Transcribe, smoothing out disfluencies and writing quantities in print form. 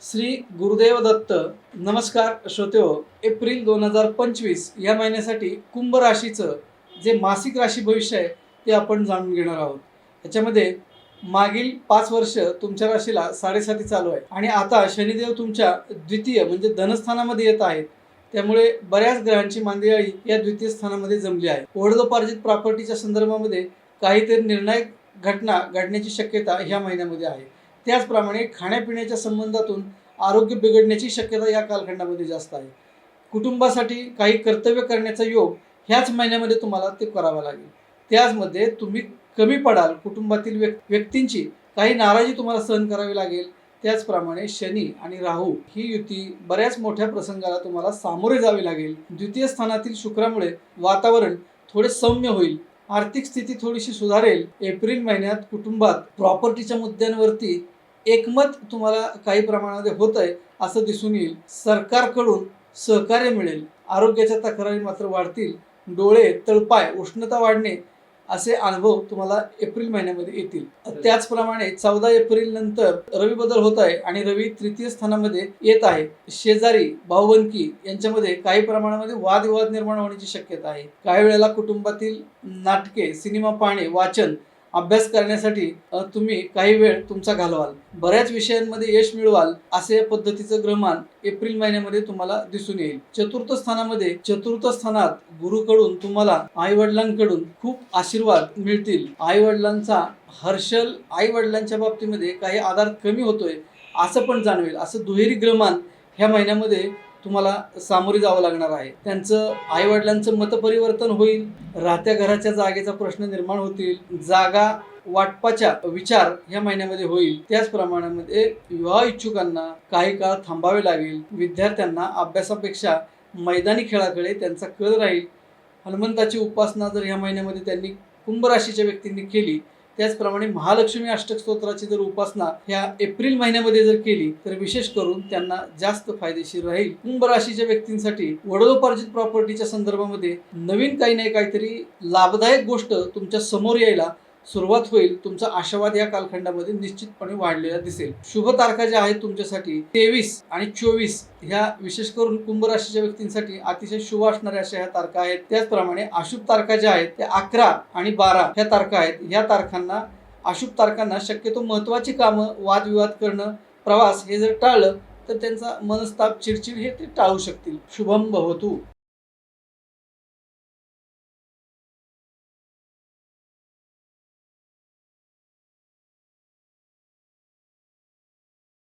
श्री गुरुदेव दत्त. नमस्कार श्रोतेहो. एप्रिल 2025 या महिन्यासाठी कुंभ राशीचं जे मासिक राशी भविष्य आहे ते आपण जाणून घेणार आहोत. याच्यामध्ये मागील 5 वर्ष तुमच्या राशीला 7.5 चालू आहे आणि आता शनिदेव तुमच्या द्वितीय म्हणजे धनस्थानामध्ये येत आहेत. त्यामुळे बऱ्याच ग्रहांची मांदियाळी या द्वितीय स्थानामध्ये जमली आहे. वडिलोपार्जित प्रॉपर्टीच्या संदर्भामध्ये काहीतरी निर्णायक घटना घडण्याची शक्यता ह्या महिन्यामध्ये आहे. त्याचप्रमाणे खाण्यापिण्याच्या संबंधातून आरोग्य बिघडण्याची शक्यता या कालखंडामध्ये जास्त आहे. कुटुंबासाठी काही कर्तव्य करण्याचा योग ह्याच महिन्यामध्ये तुम्हाला ते करावा लागेल. त्याचमध्ये तुम्ही कमी पडाल. कुटुंबातील व्यक्तींची काही नाराजी तुम्हाला सहन करावी लागेल. त्याचप्रमाणे शनी आणि राहू ही युती बऱ्याच मोठ्या प्रसंगाला तुम्हाला सामोरे जावे लागेल. द्वितीय स्थानातील शुक्रामुळे वातावरण थोडे सौम्य होईल. आर्थिक स्थिती थोडीशी सुधारेल. एप्रिल महिन्यात कुटुंबात प्रॉपर्टीच्या मुद्द्यांवरती एकमत तुम्हाला काही प्रमाणामध्ये होत आहे असं दिसून येईल. सरकारकडून सहकार्य मिळेल. आरोग्याच्या तक्रारी मात्र वाढतील. डोळे, तळपाय, उष्णता वाढणे असे अनुभव तुम्हाला एप्रिल महिन्यामध्ये येतील. त्याचप्रमाणे 14 एप्रिल नंतर रवी बदल होत आहे आणि रवी तृतीय स्थानामध्ये येत आहे. शेजारी, भाऊबंदकी यांच्यामध्ये काही प्रमाणामध्ये वादविवाद निर्माण होण्याची शक्यता आहे. काही वेळेला कुटुंबातील नाटके, सिनेमा पाहणे, वाचन, अभ्यास करण्यासाठी तुम्ही काही वेळ तुमचा घालवाल. बऱ्याच विषयांमध्ये यश मिळवाल असे या पद्धतीचं ग्रहमान एप्रिल महिन्यामध्ये तुम्हाला दिसून येईल. चतुर्थ स्थानात गुरुकडून तुम्हाला आई वडिलांकडून खूप आशीर्वाद मिळतील. आई वडिलांचा हर्षल, आई वडिलांच्या बाबतीमध्ये काही आधार कमी होतोय असं पण जाणवेल. असं दुहेरी ग्रहमान ह्या महिन्यामध्ये तुम्हाला सामोरे जावं लागणार आहे. त्यांचं आई वडिलांचं मतपरिवर्तन होईल. राहत्या घराच्या जागेचा प्रश्न निर्माण होतील. जागा वाटपाच्या विचार ह्या महिन्यामध्ये होईल. त्याचप्रमाणे विवाह इच्छुकांना काही काळ थांबावे लागेल. विद्यार्थ्यांना अभ्यासापेक्षा मैदानी खेळाकडे त्यांचा कल राहील. हनुमंताची उपासना जर ह्या महिन्यामध्ये त्यांनी कुंभ राशीच्या व्यक्तींनी केली, त्याचप्रमाणे महालक्ष्मी अष्टक स्तोत्राची जर उपासना ह्या एप्रिल महिन्यामध्ये जर केली तर विशेष करून त्यांना जास्त फायदेशीर राहील. कुंभ राशीच्या व्यक्तींसाठी वडिलोपार्जित प्रॉपर्टीच्या संदर्भामध्ये नवीन काही नाही काहीतरी लाभदायक गोष्ट तुमच्या समोर यायला सुरुवात होईल. तुमचा आशावाद या कालखंडामध्ये निश्चितपणे वाढलेला दिसेल. शुभ तारखा ज्या आहेत तुमच्यासाठी 23 आणि 24 ह्या विशेष करून कुंभ राशीच्या व्यक्तींसाठी अतिशय शुभ असणाऱ्या अशा ह्या तारखा आहेत. त्याचप्रमाणे अशुभ तारखा ज्या आहेत त्या 11 आणि 12 ह्या तारखा आहेत. ह्या तारखांना, अशुभ तारखांना शक्यतो महत्वाची कामं, वादविवाद करणं, प्रवास हे जर टाळलं तर त्यांचा मनस्ताप, चिडचिड हे ते टाळू शकतील. शुभम भवतु.